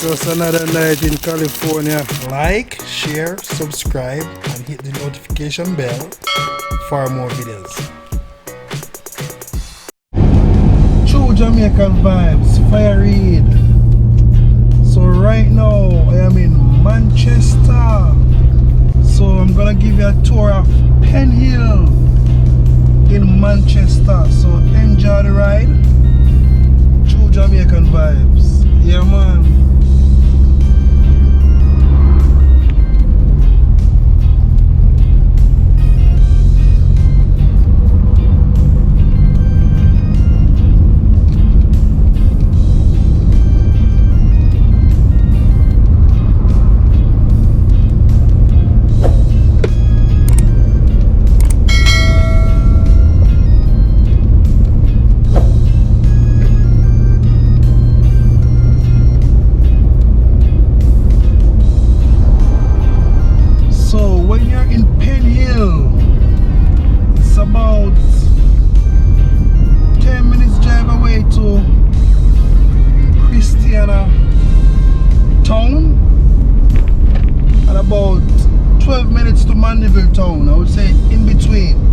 Just another night in California. Like, share, subscribe, and hit the notification bell for more videos. True Jamaican vibes, Fire Reid. So right now I am in Manchester. So I'm gonna give you a tour of Pen Hill in Manchester. So enjoy the ride. True Jamaican vibes. Yeah, man. About 10 minutes drive away to Christiana town and about 12 minutes to Mandeville town. I would say in between.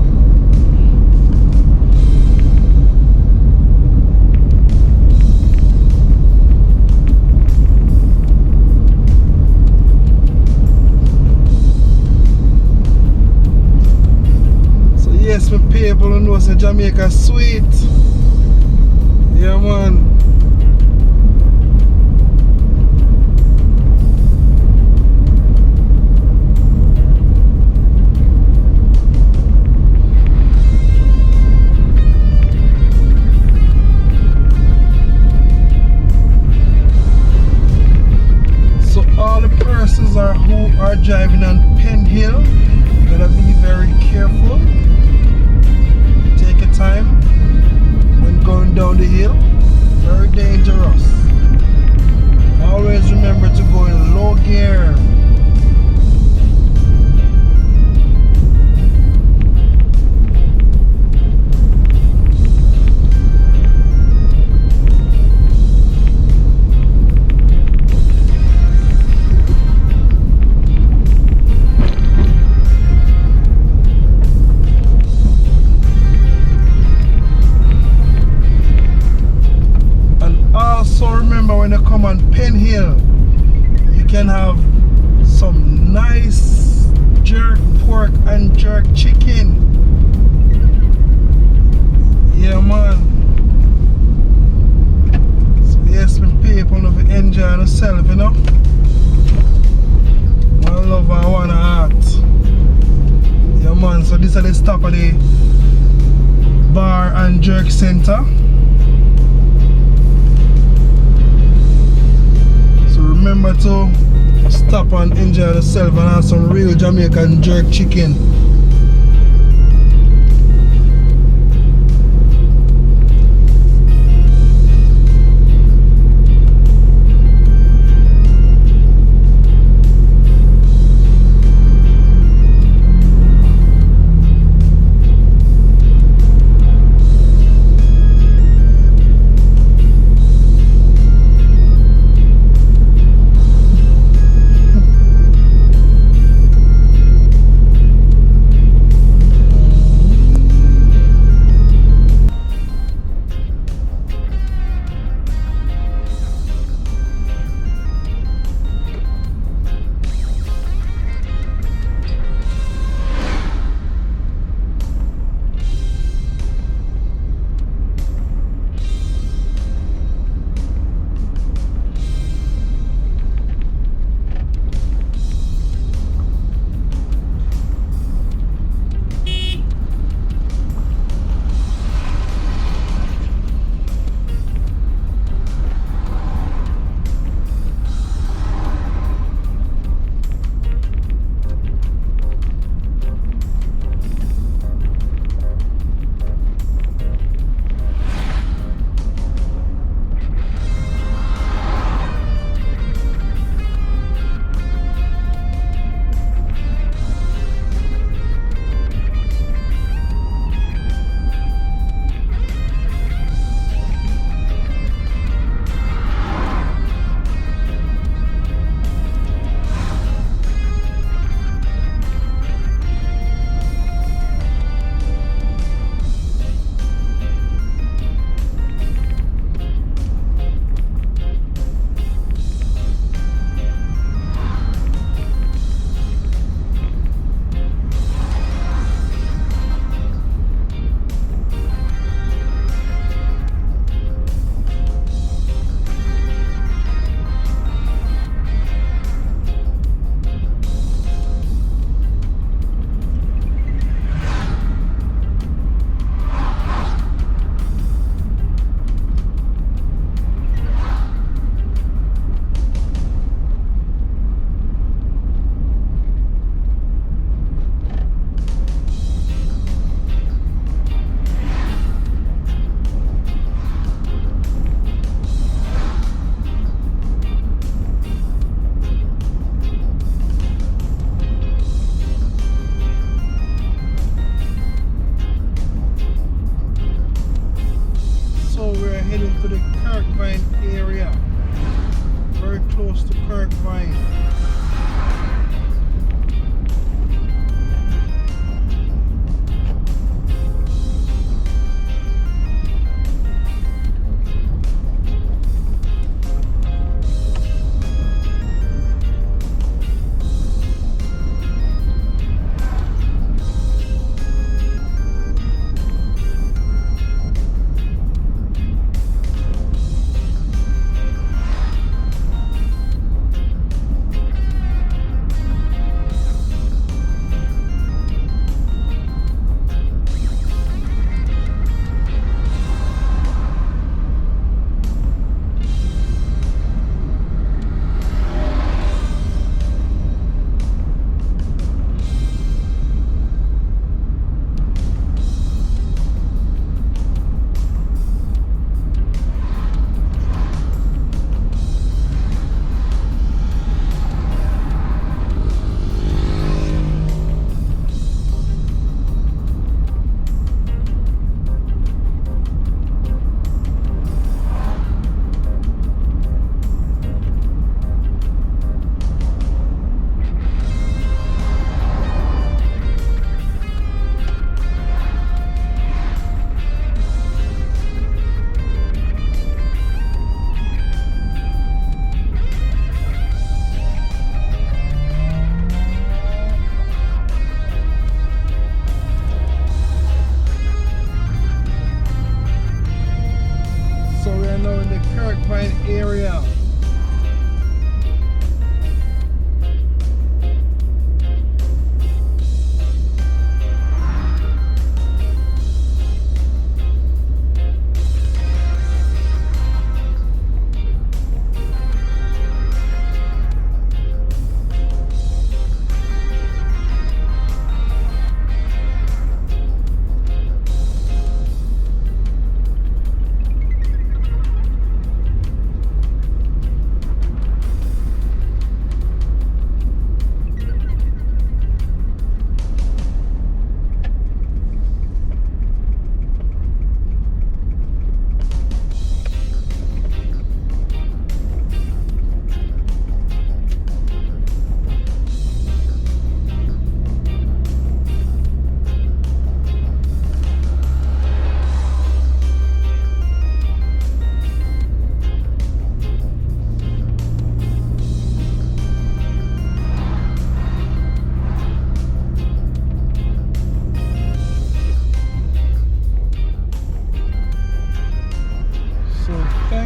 Yes, my people who know say Jamaica sweet. Yeah, man. So all the persons who are driving on Pen Hill, you gotta be very careful. Take your time when going down the hill. Very dangerous. Always remember to go in low gear. Also remember when you come on Pen Hill, you can have some nice jerk pork and jerk chicken. Yeah, man. So yes, my people, if you enjoy yourself, you know. One love and one heart. Yeah, man. So this is the stop of the bar and jerk center. Remember to stop and enjoy yourself and have some real Jamaican jerk chicken.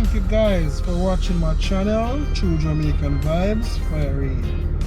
thank you guys for watching my channel, True Jamaican Vibes Fire Reid.